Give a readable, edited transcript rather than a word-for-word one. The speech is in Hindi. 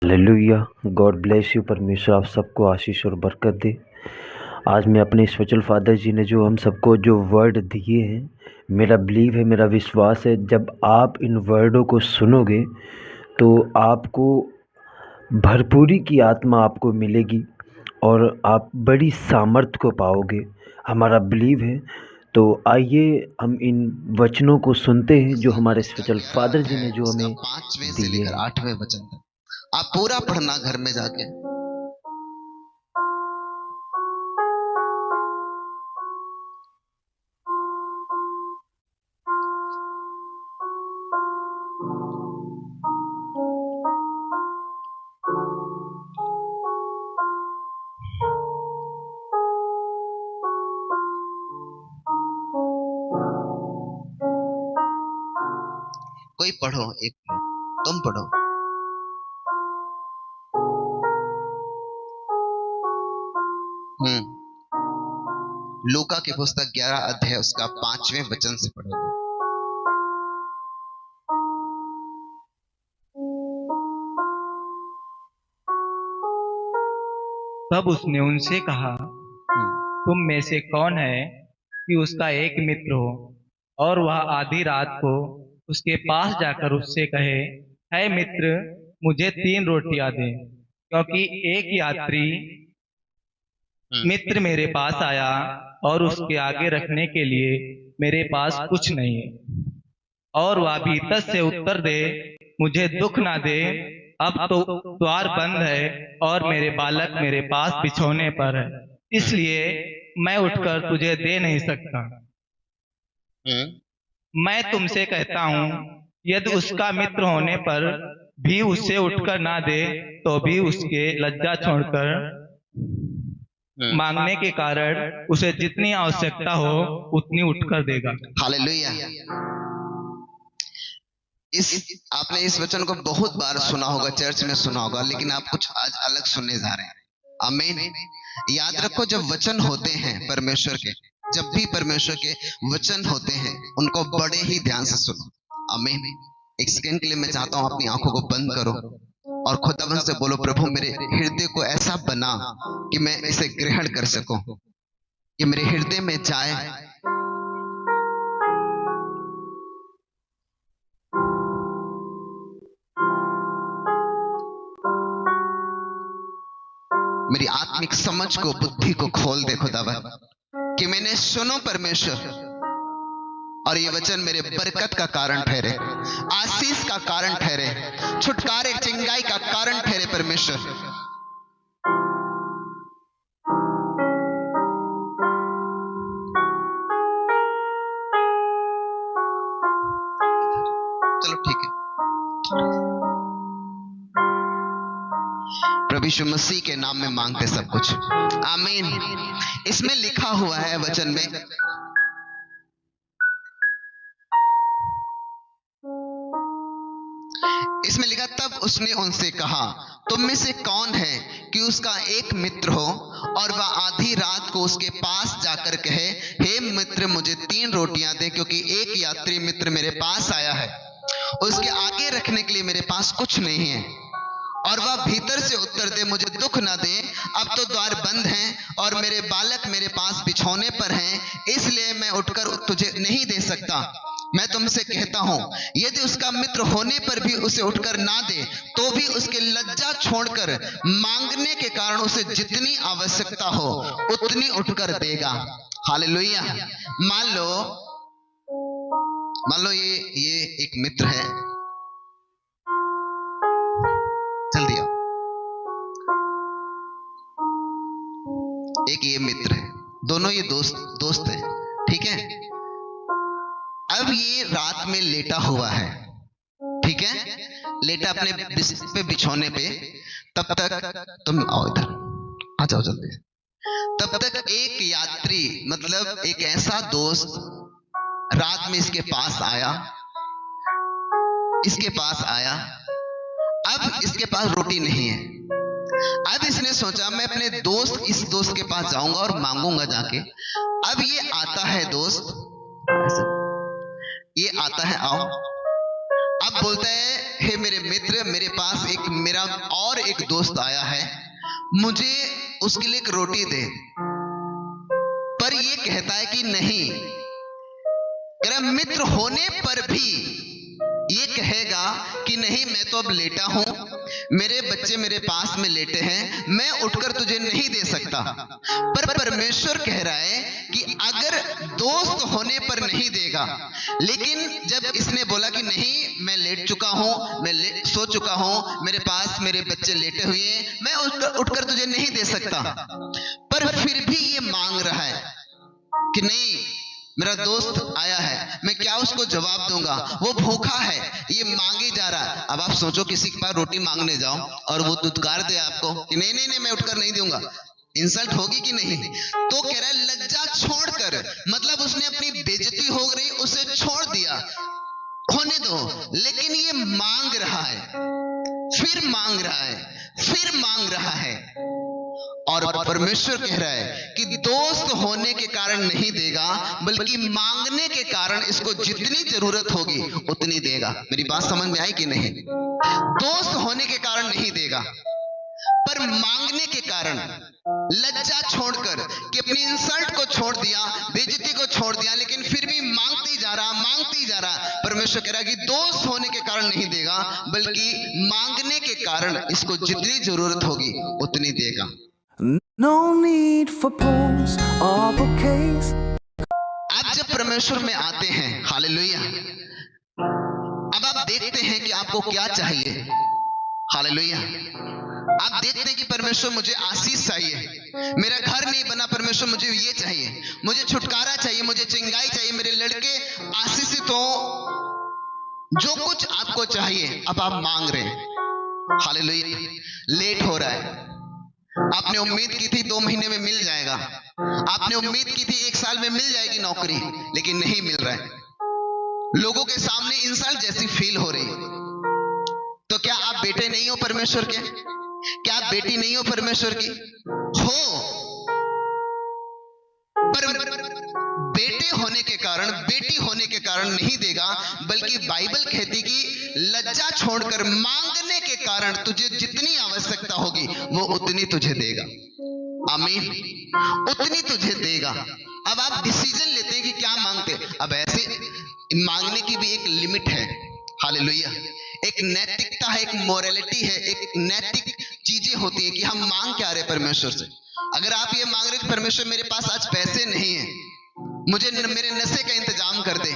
हालेलुया। God bless you. परमेश्वर आप सबको आशीष और बरकत दे। आज मैं अपने स्पिरिचुअल फादर जी ने जो हम सबको जो वर्ड दिए हैं, मेरा बिलीव है, मेरा विश्वास है, जब आप इन वर्डों को सुनोगे तो आपको भरपूरी की आत्मा आपको मिलेगी और आप बड़ी सामर्थ को पाओगे, हमारा बिलीव है। तो आइए हम इन वचनों को सुनते हैं जो हमारे इसका स्पिरिचुअल 11 फादर जी अध्याय ने जो उसका हमें 5वें से दिए लेकर हैं। 8वें वचन तक आप पूरा पढ़ना घर में जाके। कोई पढ़ो, एक तुम पढ़ो। लूका की पुस्तक 11 अध्याय उसका 5वें वचन से पढ़ोगे। तब उसने उनसे कहा, तुम में से कौन है कि उसका एक मित्र हो और वह आधी रात को उसके पास जाकर उससे कहे, है मित्र, मुझे 3 रोटियां दे, क्योंकि एक यात्री मित्र मेरे पास आया और उसके आगे रखने के लिए मेरे पास कुछ नहीं है। और वह भीतर से उत्तर दे, मुझे दुख ना दे, अब तो द्वार बंद है और मेरे बालक मेरे पास बिछौने पर है, इसलिए मैं उठकर तुझे दे नहीं सकता। मैं तुमसे कहता हूं, यदि उसका मित्र होने पर भी उससे उठकर ना दे, तो भी उसके लज्जा छोड़कर मांगने के कारण उसे जितनी आवश्यकता हो उतनी उठकर देगा। हालेलुया। आपने इस वचन को बहुत बार सुना होगा, चर्च में सुना होगा, लेकिन आप कुछ आज अलग सुनने जा रहे हैं। आमीन। याद रखो, जब वचन होते हैं परमेश्वर के, जब भी परमेश्वर के वचन होते हैं, उनको बड़े ही ध्यान से सुनो। आमीन। एक सेकंड के लिए मैं चाहता हूं अपनी आंखों को बंद करो और खुदावन से बोलो, प्रभु मेरे हृदय को ऐसा बना कि मैं इसे ग्रहण कर सकूं, कि मेरे हृदय में जाए। मेरी आत्मिक समझ को, बुद्धि को खोल दे खुदावन, कि मैंने सुनो परमेश्वर, और ये वचन मेरे बरकत का कारण ठहरे, आशीष का कारण ठहरे, छुटकारे चिंगाई का कारण ठहरे परमेश्वर। चलो ठीक है। प्रभु यीशु मसीह के नाम में मांगते सब कुछ। आमीन। इसमें लिखा हुआ है वचन में, इसमें लिखा, तब उसने उनसे कहा, तुम में से कौन है कि उसका एक मित्र हो और वह आधी रात को उसके पास जाकर कहे, हे मित्र, मुझे 3 रोटियां दे, क्योंकि एक यात्री मित्र मेरे पास आया है, उसके आगे रखने के लिए मेरे पास कुछ नहीं है। और वह भीतर से उत्तर दे, मुझे दुख ना दे, अब तो द्वार बंद हैं और मेरे बालक मेरे पास बिछौने पर हैं, इसलिए मैं उठकर तुझे नहीं दे सकता। मैं तुमसे कहता हूं, यदि उसका मित्र होने पर भी उसे उठकर ना दे, तो भी उसके लज्जा छोड़कर मांगने के कारण उसे जितनी आवश्यकता हो उतनी उठकर देगा। हालेलुया। मान लो ये एक मित्र है, जल्दी आओ, एक ये मित्र है, दोनों ये दोस्त हैं, ठीक है। अब ये रात में लेटा हुआ है, ठीक है, लेटा अपने बिछौने पे। तब तक तुम आओ इधर, आ जाओ जल्दी। तब तक एक यात्री, मतलब एक ऐसा दोस्त रात में इसके पास आया। अब इसके पास रोटी नहीं है। अब इसने सोचा, मैं अपने इस दोस्त के पास जाऊंगा और मांगूंगा जाके। अब ये आता है दोस्त, ये आता है, आओ, अब बोलता है, हे मेरे मित्र, मेरे पास मेरा और एक दोस्त आया है, मुझे उसके लिए एक रोटी दे। पर ये कहता है कि नहीं, तेरा मित्र होने पर भी ये कहेगा कि नहीं, मैं तो अब लेटा हूं, मेरे बच्चे मेरे पास में लेटे हैं, मैं उठकर तुझे नहीं दे सकता। पर परमेश्वर कह रहा है कि अगर दोस्त होने पर नहीं देगा, लेकिन जब इसने बोला कि नहीं, मैं लेट चुका हूं, मैं सो चुका हूं, मेरे पास मेरे बच्चे लेटे हुए हैं, मैं उठकर तुझे नहीं दे सकता, पर फिर भी ये मांग रहा है कि नहीं, मेरा दोस्त आया है, मैं क्या उसको जवाब दूंगा, वो भूखा है, ये मांगे जा रहा है। अब आप सोचो, किसी के पास रोटी मांगने जाओ और वो दुत्कार दे आपको कि नहीं नहीं नहीं, मैं उठकर नहीं दूंगा, इंसल्ट होगी कि नहीं? तो कह रहा है लज्जा छोड़कर, मतलब उसने अपनी बेइज्जती हो गई, उसे छोड़ दिया, होने दो। लेकिन ये मांग रहा है, फिर मांग रहा है, फिर मांग रहा है, और परमेश्वर कह रहा है कि दोस्त होने के कारण नहीं देगा, बल्कि मांगने के कारण इसको जितनी जरूरत होगी उतनी देगा। मेरी बात समझ में आई कि नहीं? दोस्त होने के कारण नहीं देगा, पर मांगने के कारण, लज्जा छोड़कर, कि अपनी इंसल्ट को छोड़ दिया, बेइज्जती को छोड़ दिया, लेकिन फिर भी मांगते ही जा रहा, मांगते ही जा रहा। परमेश्वर कह रहा है कि दोस्त होने के कारण नहीं देगा, बल्कि मांगने के कारण इसको जितनी जरूरत होगी उतनी देगा। No need for poems or bouquets. आप जब परमेश्वर में आते हैं, हालेलुया, अब आप देखते हैं कि आपको क्या चाहिए। हालेलुया, आप देखते हैं कि परमेश्वर मुझे आशीष चाहिए, मेरा घर नहीं बना, परमेश्वर मुझे ये चाहिए, मुझे छुटकारा चाहिए, मुझे चिंगाई चाहिए, मेरे लड़के आशीषित हो, जो कुछ आपको चाहिए अब आप मांग रहे हैं। हालेलुया, लेट हो रहा है, आपने उम्मीद की थी 2 महीने में मिल जाएगा, आपने उम्मीद की थी 1 साल में मिल जाएगी नौकरी, लेकिन नहीं मिल रहा है, लोगों के सामने इंसल्ट जैसी फील हो रही। तो क्या आप बेटे नहीं हो परमेश्वर के? क्या आप बेटी नहीं हो परमेश्वर की? हो, पर बेटे होने के कारण, बेटी होने के कारण नहीं देगा, बल्कि बाइबल कहती कि लज्जा छोड़कर मांगने के कारण तुझे जितनी आवश्यकता होगी वो उतनी तुझे देगा। आमीन, उतनी तुझे देगा। अब आप डिसीजन लेते हैं कि क्या मांगते। अब ऐसे मांगने की भी एक लिमिट है। हालेलुया, एक नैतिकता है, एक मोरालिटी है, एक नैतिक चीजें होती है कि हम मांग क्या रहे परमेश्वर से। अगर आप ये मांग रहे कि परमेश्वर मेरे पास आज पैसे नहीं है, मुझे मेरे नशे का इंतजाम कर दे,